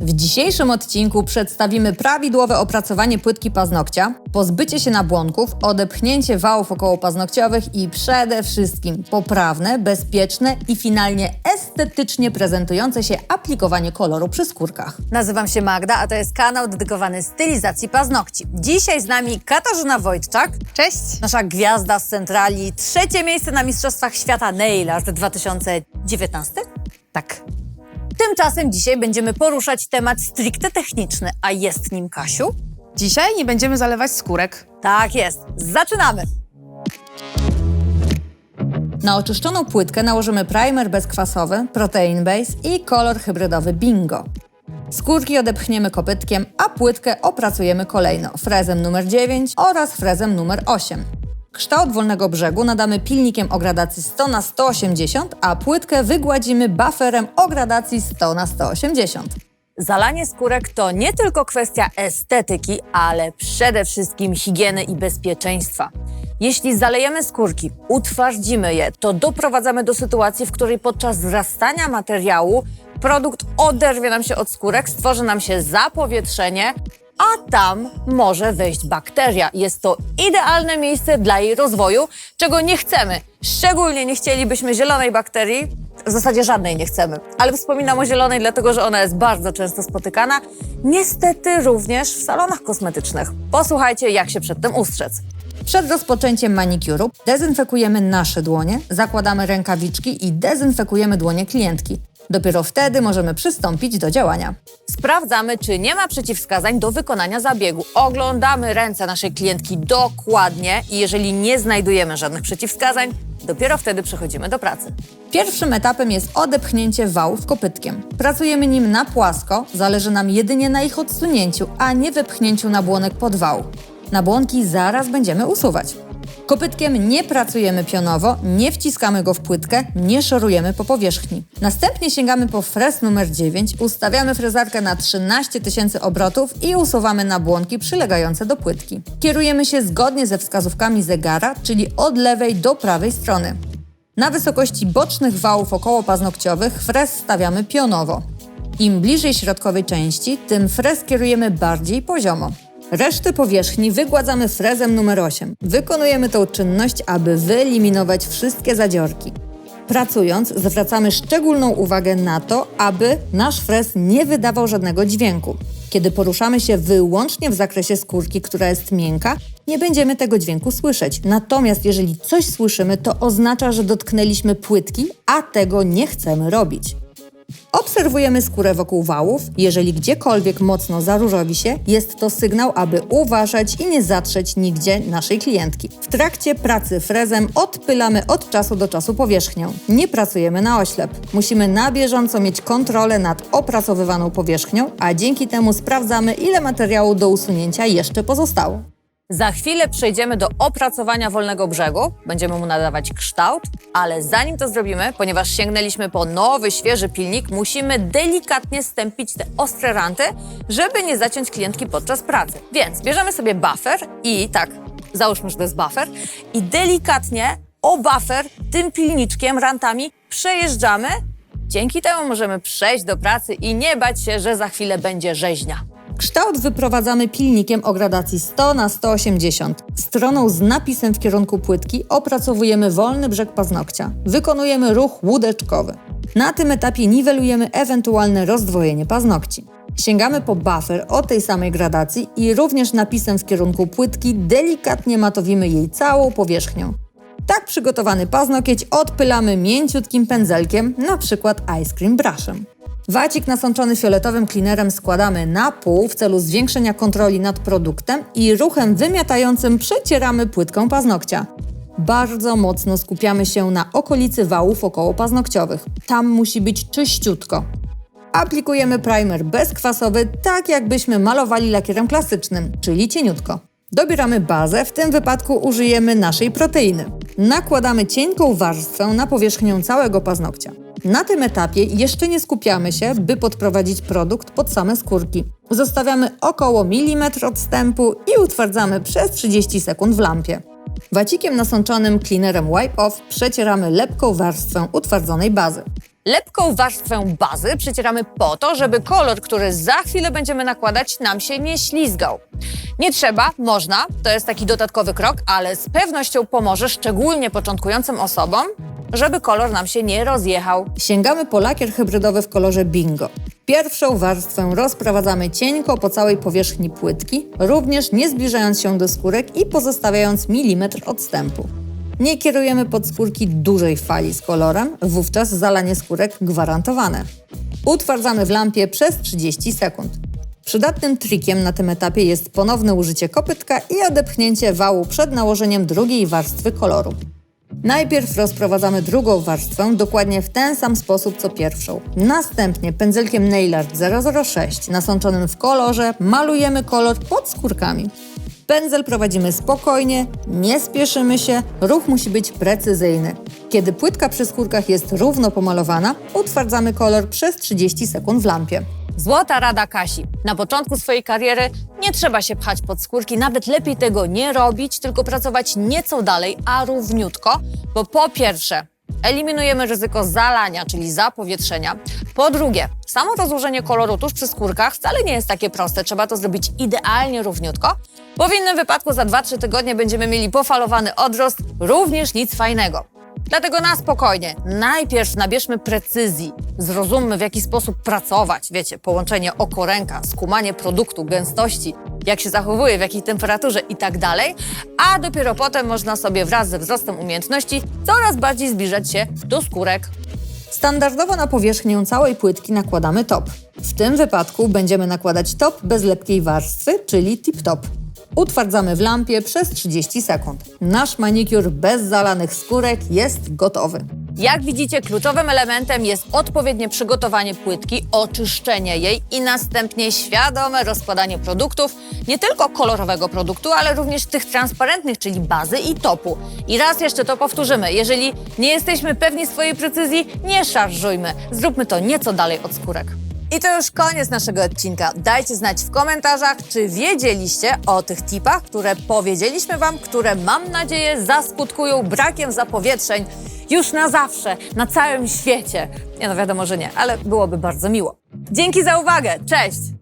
W dzisiejszym odcinku przedstawimy prawidłowe opracowanie płytki paznokcia, pozbycie się nabłonków, odepchnięcie wałów okołopaznokciowych i przede wszystkim poprawne, bezpieczne i finalnie estetycznie prezentujące się aplikowanie koloru przy skórkach. Nazywam się Magda, a to jest kanał dedykowany stylizacji paznokci. Dzisiaj z nami Katarzyna Wojtczak. Cześć! Nasza gwiazda z centrali. 3. miejsce na Mistrzostwach Świata Nail Art 2019? Tak. Tymczasem dzisiaj będziemy poruszać temat stricte techniczny, a jest nim Kasiu? Dzisiaj nie będziemy zalewać skórek. Tak jest. Zaczynamy! Na oczyszczoną płytkę nałożymy primer bezkwasowy, protein base i kolor hybrydowy Bingo. Skórki odepchniemy kopytkiem, a płytkę opracujemy kolejno frezem numer 9 oraz frezem numer 8. Kształt wolnego brzegu nadamy pilnikiem o gradacji 100/180, a płytkę wygładzimy bufferem o gradacji 100/180. Zalanie skórek to nie tylko kwestia estetyki, ale przede wszystkim higieny i bezpieczeństwa. Jeśli zalejemy skórki, utwardzimy je, to doprowadzamy do sytuacji, w której podczas wzrastania materiału produkt oderwie nam się od skórek, stworzy nam się zapowietrzenie, a tam może wejść bakteria. Jest to idealne miejsce dla jej rozwoju, czego nie chcemy. Szczególnie nie chcielibyśmy zielonej bakterii, w zasadzie żadnej nie chcemy. Ale wspominam o zielonej, dlatego że ona jest bardzo często spotykana. Niestety również w salonach kosmetycznych. Posłuchajcie, jak się przed tym ustrzec. Przed rozpoczęciem manikuru dezynfekujemy nasze dłonie, zakładamy rękawiczki i dezynfekujemy dłonie klientki. Dopiero wtedy możemy przystąpić do działania. Sprawdzamy, czy nie ma przeciwwskazań do wykonania zabiegu. Oglądamy ręce naszej klientki dokładnie i jeżeli nie znajdujemy żadnych przeciwwskazań, dopiero wtedy przechodzimy do pracy. Pierwszym etapem jest odepchnięcie wałów kopytkiem. Pracujemy nim na płasko, zależy nam jedynie na ich odsunięciu, a nie wepchnięciu nabłonek pod wał. Nabłonki zaraz będziemy usuwać. Kopytkiem nie pracujemy pionowo, nie wciskamy go w płytkę, nie szorujemy po powierzchni. Następnie sięgamy po frez numer 9, ustawiamy frezarkę na 13 000 obrotów i usuwamy nabłonki przylegające do płytki. Kierujemy się zgodnie ze wskazówkami zegara, czyli od lewej do prawej strony. Na wysokości bocznych wałów okołopaznokciowych frez stawiamy pionowo. Im bliżej środkowej części, tym frez kierujemy bardziej poziomo. Resztę powierzchni wygładzamy frezem numer 8. Wykonujemy tę czynność, aby wyeliminować wszystkie zadziorki. Pracując, zwracamy szczególną uwagę na to, aby nasz frez nie wydawał żadnego dźwięku. Kiedy poruszamy się wyłącznie w zakresie skórki, która jest miękka, nie będziemy tego dźwięku słyszeć. Natomiast jeżeli coś słyszymy, to oznacza, że dotknęliśmy płytki, a tego nie chcemy robić. Obserwujemy skórę wokół wałów. Jeżeli gdziekolwiek mocno zaróżowi się, jest to sygnał, aby uważać i nie zatrzeć nigdzie naszej klientki. W trakcie pracy frezem odpylamy od czasu do czasu powierzchnię. Nie pracujemy na oślep. Musimy na bieżąco mieć kontrolę nad opracowywaną powierzchnią, a dzięki temu sprawdzamy, ile materiału do usunięcia jeszcze pozostało. Za chwilę przejdziemy do opracowania wolnego brzegu, będziemy mu nadawać kształt, ale zanim to zrobimy, ponieważ sięgnęliśmy po nowy, świeży pilnik, musimy delikatnie stępić te ostre ranty, żeby nie zaciąć klientki podczas pracy. Więc bierzemy sobie buffer i tak, załóżmy, że to jest buffer, i delikatnie o buffer tym pilniczkiem, rantami przejeżdżamy. Dzięki temu możemy przejść do pracy i nie bać się, że za chwilę będzie rzeźnia. Kształt wyprowadzamy pilnikiem o gradacji 100/180. Stroną z napisem w kierunku płytki opracowujemy wolny brzeg paznokcia. Wykonujemy ruch łódeczkowy. Na tym etapie niwelujemy ewentualne rozdwojenie paznokci. Sięgamy po buffer o tej samej gradacji i również napisem w kierunku płytki delikatnie matowimy jej całą powierzchnię. Tak przygotowany paznokieć odpylamy mięciutkim pędzelkiem, np. ice cream brushem. Wacik nasączony fioletowym cleanerem składamy na pół w celu zwiększenia kontroli nad produktem i ruchem wymiatającym przecieramy płytką paznokcia. Bardzo mocno skupiamy się na okolicy wałów okołopaznokciowych. Tam musi być czyściutko. Aplikujemy primer bezkwasowy, tak jakbyśmy malowali lakierem klasycznym, czyli cieniutko. Dobieramy bazę, w tym wypadku użyjemy naszej proteiny. Nakładamy cienką warstwę na powierzchnię całego paznokcia. Na tym etapie jeszcze nie skupiamy się, by podprowadzić produkt pod same skórki. Zostawiamy około milimetr odstępu i utwardzamy przez 30 sekund w lampie. Wacikiem nasączonym cleanerem Wipe Off przecieramy lepką warstwę utwardzonej bazy. Lepką warstwę bazy przycieramy po to, żeby kolor, który za chwilę będziemy nakładać, nam się nie ślizgał. Nie trzeba, można, to jest taki dodatkowy krok, ale z pewnością pomoże szczególnie początkującym osobom, żeby kolor nam się nie rozjechał. Sięgamy po lakier hybrydowy w kolorze Bingo. Pierwszą warstwę rozprowadzamy cienko po całej powierzchni płytki, również nie zbliżając się do skórek i pozostawiając milimetr odstępu. Nie kierujemy pod skórki dużej fali z kolorem, wówczas zalanie skórek gwarantowane. Utwardzamy w lampie przez 30 sekund. Przydatnym trikiem na tym etapie jest ponowne użycie kopytka i odepchnięcie wału przed nałożeniem drugiej warstwy koloru. Najpierw rozprowadzamy drugą warstwę dokładnie w ten sam sposób co pierwszą. Następnie pędzelkiem Nail Art 006 nasączonym w kolorze malujemy kolor pod skórkami. Pędzel prowadzimy spokojnie, nie spieszymy się, ruch musi być precyzyjny. Kiedy płytka przy skórkach jest równo pomalowana, utwardzamy kolor przez 30 sekund w lampie. Złota rada Kasi. Na początku swojej kariery nie trzeba się pchać pod skórki, nawet lepiej tego nie robić, tylko pracować nieco dalej, a równiutko, bo po pierwsze eliminujemy ryzyko zalania, czyli zapowietrzenia. Po drugie, samo rozłożenie koloru tuż przy skórkach wcale nie jest takie proste, trzeba to zrobić idealnie równiutko, bo w innym wypadku za 2-3 tygodnie będziemy mieli pofalowany odrost, również nic fajnego. Dlatego na spokojnie, najpierw nabierzmy precyzji, zrozummy w jaki sposób pracować, wiecie, połączenie oko-ręka, skumanie produktu, gęstości, jak się zachowuje, w jakiej temperaturze i tak dalej, a dopiero potem można sobie wraz ze wzrostem umiejętności coraz bardziej zbliżać się do skórek. Standardowo na powierzchnię całej płytki nakładamy top. W tym wypadku będziemy nakładać top bez lepkiej warstwy, czyli tip-top. Utwardzamy w lampie przez 30 sekund. Nasz manikur bez zalanych skórek jest gotowy. Jak widzicie, kluczowym elementem jest odpowiednie przygotowanie płytki, oczyszczenie jej i następnie świadome rozkładanie produktów, nie tylko kolorowego produktu, ale również tych transparentnych, czyli bazy i topu. I raz jeszcze to powtórzymy, jeżeli nie jesteśmy pewni swojej precyzji, nie szarżujmy, zróbmy to nieco dalej od skórek. I to już koniec naszego odcinka. Dajcie znać w komentarzach, czy wiedzieliście o tych tipach, które powiedzieliśmy Wam, które mam nadzieję zaskutkują brakiem zapowietrzeń już na zawsze, na całym świecie. Nie no, wiadomo, że nie, ale byłoby bardzo miło. Dzięki za uwagę, cześć!